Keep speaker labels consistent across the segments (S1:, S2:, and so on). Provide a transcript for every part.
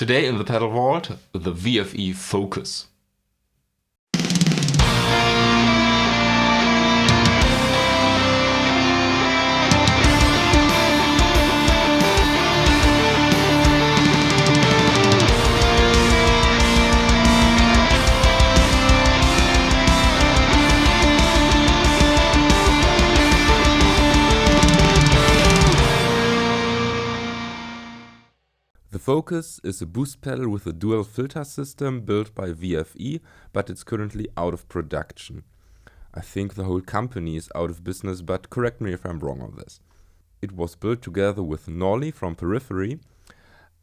S1: Today in the pedal vault, the VFE Focus.
S2: The Focus is a boost pedal with a dual filter system built by VFE, but it's currently out of production. I think the whole company is out of business, but correct me if I'm wrong on this. It was built together with Nolly from Periphery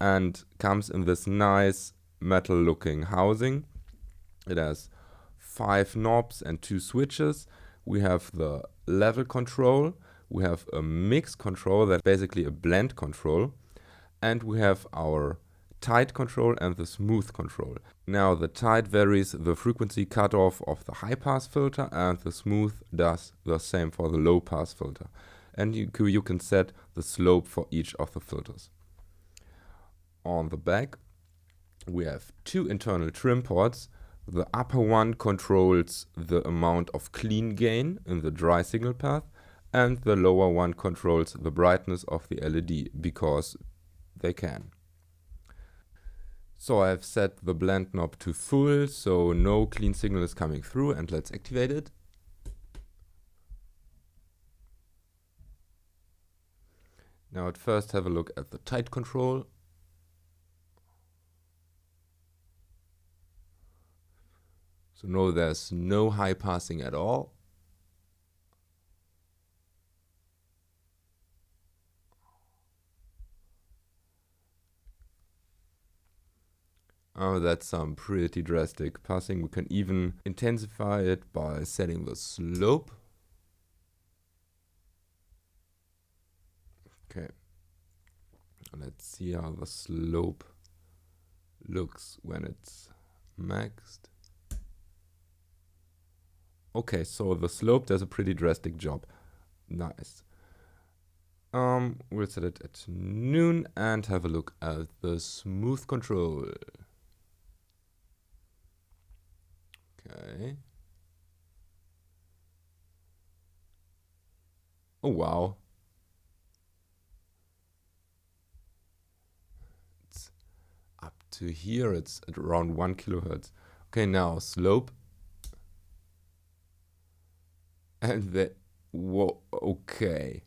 S2: and comes in this nice metal looking housing. It has 5 knobs and 2 switches. We have the level control, we have a mix control that's basically a blend control, and we have our tight control and the smooth control. Now the tight varies the frequency cutoff of the high pass filter, and the smooth does the same for the low pass filter. And you can set the slope for each of the filters. On the back we have 2 internal trim ports. The upper one controls the amount of clean gain in the dry signal path, and the lower one controls the brightness of the LED, because they can. So I've set the blend knob to full, so no clean signal is coming through, and let's activate it. Now at first have a look at the tight control. So no, there's no high passing at all. Oh, that's some pretty drastic passing. We can even intensify it by setting the slope. Okay. Let's see how the slope looks when it's maxed. Okay, so the slope does a pretty drastic job. Nice. We'll set it at noon and have a look at the smooth control. Okay. Oh wow. It's up to here, it's at around 1 kilohertz. Okay, now slope. And the whoa, okay.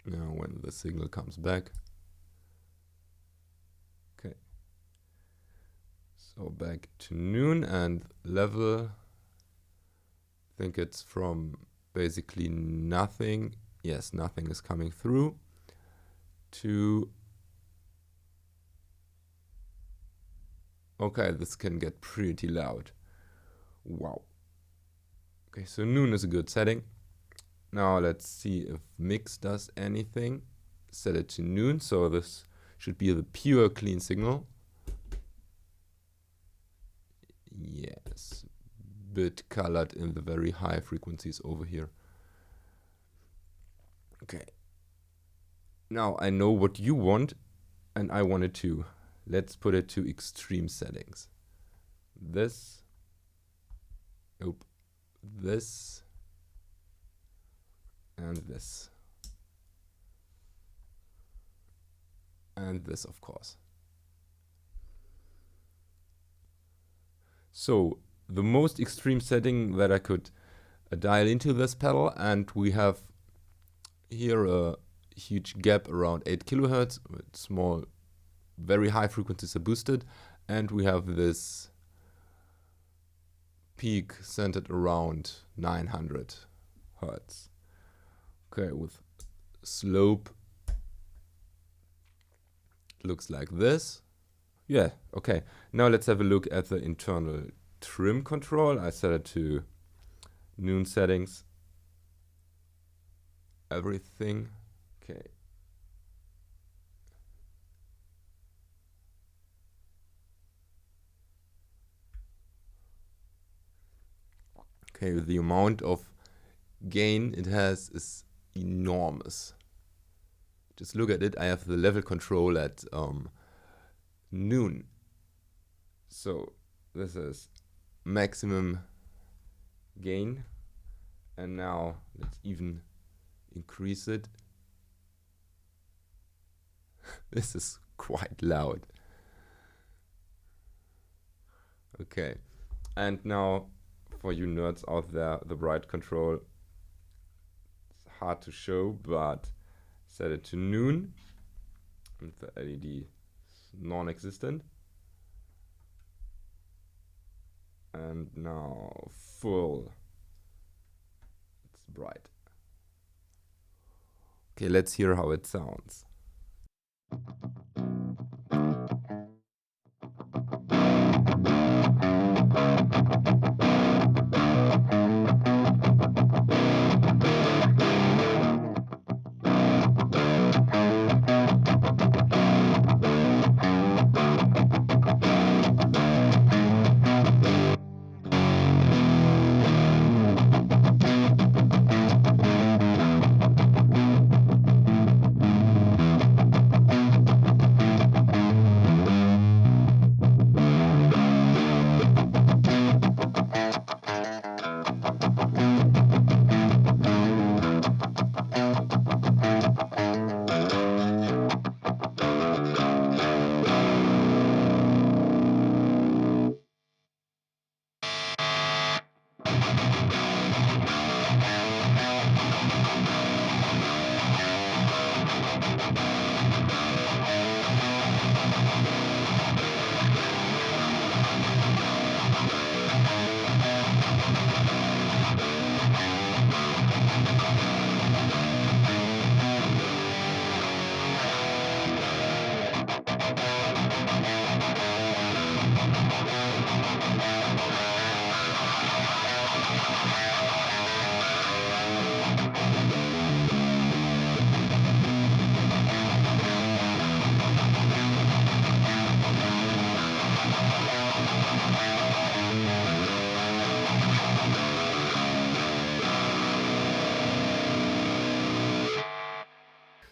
S2: Now when the signal comes back. Okay. So back to noon and level. I think it's from basically nothing. Yes, nothing is coming through. To okay, this can get pretty loud. Wow. Okay, so noon is a good setting. Now let's see if mix does anything. Set it to noon, so this should be the pure clean signal. Yes, bit colored in the very high frequencies over here. Okay. Now I know what you want, and I want it too. Let's put it to extreme settings. This. Nope. This. And this. And this, of course. So the most extreme setting that I could dial into this pedal, and we have here a huge gap around 8 kilohertz with small, very high frequencies are boosted, and we have this peak centered around 900 hertz. Okay, with slope looks like this. Yeah, okay. Now let's have a look at the internal trim control. I set it to noon settings. Everything. Okay. Okay, the amount of gain it has is enormous. Just look at it. I have the level control at noon. So this is maximum gain. And now let's even increase it. This is quite loud. Okay. And now for you nerds out there, the bright control, it's hard to show, but set it to noon and the LED is non-existent. And now full. It's bright. Okay, let's hear how it sounds.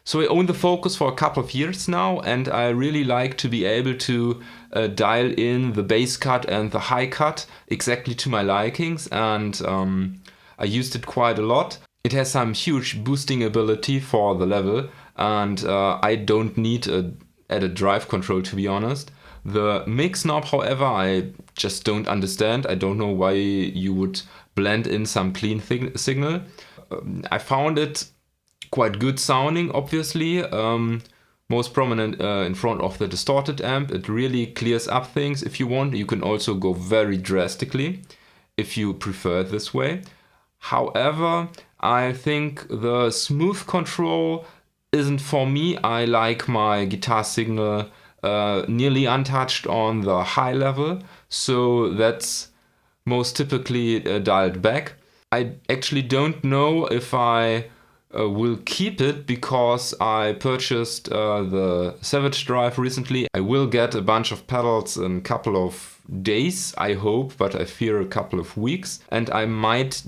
S1: So I own the Focus for a couple of years now, and I really like to be able to dial in the bass cut and the high cut exactly to my likings, and I used it quite a lot. It has some huge boosting ability for the level, and I don't need a added drive control, to be honest. The mix knob, however, I just don't understand. I don't know why you would blend in some clean signal. I found it quite good sounding, obviously. Most prominent in front of the distorted amp. It really clears up things if you want. You can also go very drastically if you prefer it this way. However, I think the smooth control isn't for me. I like my guitar signal nearly untouched on the high level, so that's most typically dialed back. I actually don't know if I will keep it because I purchased the Savage Drive recently. I will get a bunch of pedals in a couple of days, I hope, but I fear a couple of weeks, and I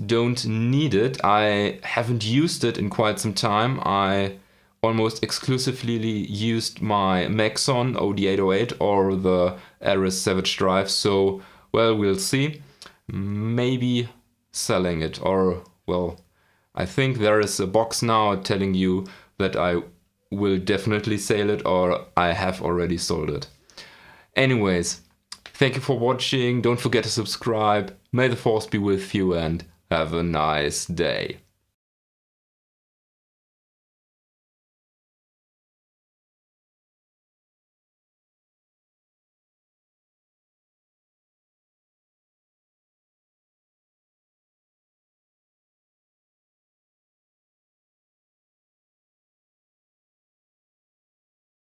S1: don't need it. I haven't used it in quite some time. I almost exclusively used my Maxon OD808 or the Aris Savage Drive, so well, we'll see. Maybe selling it, or well, I think there is a box now telling you that I will definitely sell it, or I have already sold it. Anyways, thank you for watching. Don't forget to subscribe. May the force be with you and have a nice day.